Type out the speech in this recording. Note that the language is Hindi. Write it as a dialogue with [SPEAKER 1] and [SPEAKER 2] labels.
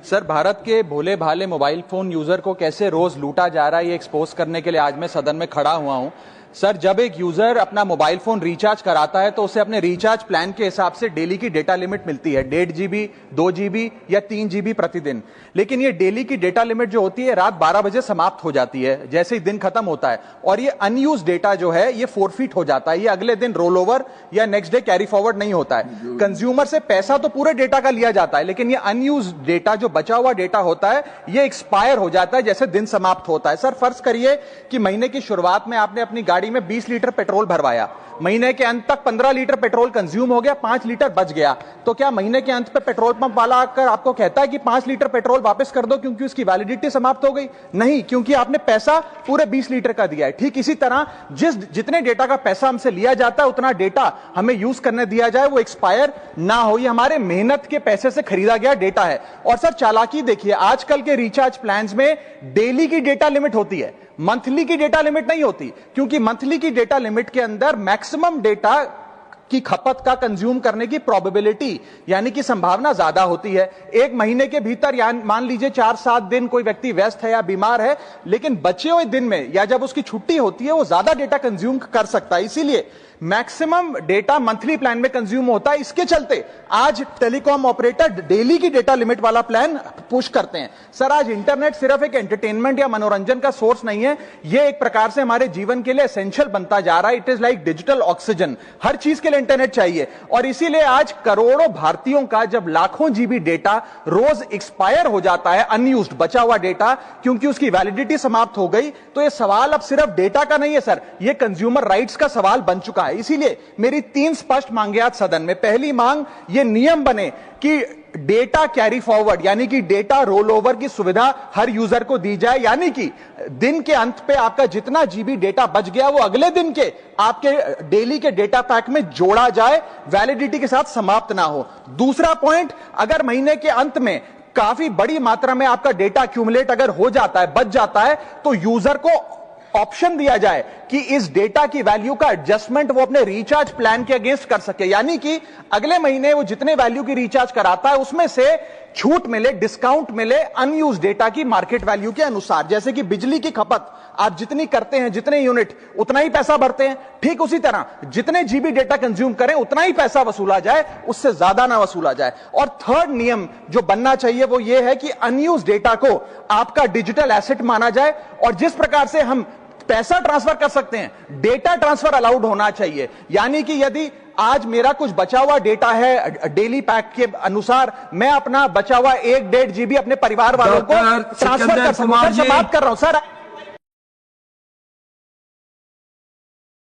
[SPEAKER 1] सर, भारत के भोले भाले मोबाइल फोन यूजर को कैसे रोज लूटा जा रहा है, ये एक्सपोज करने के लिए आज मैं सदन में खड़ा हुआ हूं। सर, जब एक यूजर अपना मोबाइल फोन रिचार्ज कराता है तो उसे अपने रिचार्ज प्लान के हिसाब से डेली की डेटा लिमिट मिलती है, 1.5 GB, 2 GB या 3 GB प्रतिदिन। लेकिन ये डेली की डेटा लिमिट जो होती है रात 12 बजे समाप्त हो जाती है, जैसे ही दिन खत्म होता है, और ये अनयूज डेटा जो है ये फोरफिट हो जाता है, ये अगले दिन रोल ओवर या नेक्स्ट डे कैरी फॉरवर्ड नहीं होता है। कंज्यूमर से पैसा तो पूरे डेटा का लिया जाता है, लेकिन ये अनयूज डेटा, जो बचा हुआ डेटा होता है, ये एक्सपायर हो जाता है जैसे दिन समाप्त होता है। सर, फर्ज करिए कि महीने की शुरुआत में आपने अपनी गाड़ी में 20 लीटर पेट्रोल भरवाया, महीने के अंत तक 15 लीटर पेट्रोल कंज्यूम हो गया, 5 लीटर बच गया, तो क्या महीने के अंत पे पेट्रोल पंप वाला आकर आपको कहता है कि 5 लीटर पेट्रोल वापस कर दो क्योंकि उसकी वैलिडिटी समाप्त हो गई? नहीं, क्योंकि आपने पैसा पूरे 20 लीटर का दिया है। ठीक इसी तरह जितने डेटा का पैसा हमसे लिया जाता है उतना डेटा हमें यूज करने दिया जाए, वो एक्सपायर ना हो। ये हमारे मेहनत के पैसे से खरीदा गया डेटा है। और सर, चालाकी देखिए, आजकल के रिचार्ज प्लान्स में डेली की डेटा लिमिट होती है, मंथली की डेटा लिमिट नहीं होती, क्योंकि मंथली की डेटा लिमिट के अंदर मैक्सिमम डेटा की खपत का कंज्यूम करने की प्रोबेबिलिटी यानी कि संभावना ज्यादा होती है। एक महीने के भीतर या मान लीजिए 4-7 दिन कोई व्यक्ति व्यस्त है या बीमार है, लेकिन बचे हुए दिन में या जब उसकी छुट्टी होती है वो ज्यादा डेटा कंज्यूम कर सकता है। इसीलिए मैक्सिमम डेटा मंथली प्लान में कंज्यूम होता है। इसके चलते आज टेलीकॉम ऑपरेटर डेली की डेटा लिमिट वाला प्लान पुश करते हैं। सर, आज इंटरनेट सिर्फ एक एंटरटेनमेंट या मनोरंजन का सोर्स नहीं है, यह एक प्रकार से हमारे जीवन के लिए एसेंशियल बनता जा रहा है। It is like digital oxygen, हर चीज के लिए इंटरनेट चाहिए। और इसीलिए आज करोड़ों भारतीयों का जब लाखों जीबी डेटा रोज एक्सपायर हो जाता है, अनयूज्ड बचा हुआ डेटा, क्योंकि उसकी वैलिडिटी समाप्त हो गई, तो यह सवाल अब सिर्फ डेटा का नहीं है सर, यह कंज्यूमर राइट्स का सवाल बन चुका है। इसीलिए मेरी 3 स्पष्ट मांगे आज सदन में। पहली मांग, यह नियम बने कि डेटा कैरी फॉरवर्ड यानी कि डेटा रोल ओवर की सुविधा हर यूजर को दी जाए, यानी कि दिन के अंत पे आपका जितना जीबी डेटा बच गया वो अगले दिन के आपके डेली के डेटा पैक में जोड़ा जाए, वैलिडिटी के साथ समाप्त ना हो। दूसरा पॉइंट, अगर महीने के अंत में काफी बड़ी मात्रा में आपका डेटा एक्यूमुलेट अगर हो जाता है, बच जाता है, तो यूजर को ऑप्शन दिया जाए कि इस डेटा की वैल्यू का एडजस्टमेंट वो अपने रिचार्ज प्लान के अगेंस्ट कर सके, यानी कि अगले महीने वो जितने वैल्यू की रिचार्ज कराता है उसमें से छूट मिले, डिस्काउंट मिले अनयूज डेटा की मार्केट वैल्यू के अनुसार। जैसे कि बिजली की खपत आप जितनी करते हैं, जितने यूनिट, उतना ही पैसा भरते हैं, ठीक उसी तरह जितने जीबी डेटा कंज्यूम करें उतना ही पैसा वसूला जाए, उससे ज्यादा ना वसूला जाए। और थर्ड नियम जो बनना चाहिए वो ये है कि अनयूज डेटा को आपका डिजिटल एसेट माना जाए, और जिस प्रकार से हम पैसा ट्रांसफर कर सकते हैं, डेटा ट्रांसफर अलाउड होना चाहिए। यानी कि यदि आज मेरा कुछ बचा हुआ डेटा है डेली पैक के अनुसार, मैं अपना बचा हुआ 1-1.5 GB अपने परिवार वालों को ट्रांसफर कर सकूं। समाप्त कर रहा हूं सर।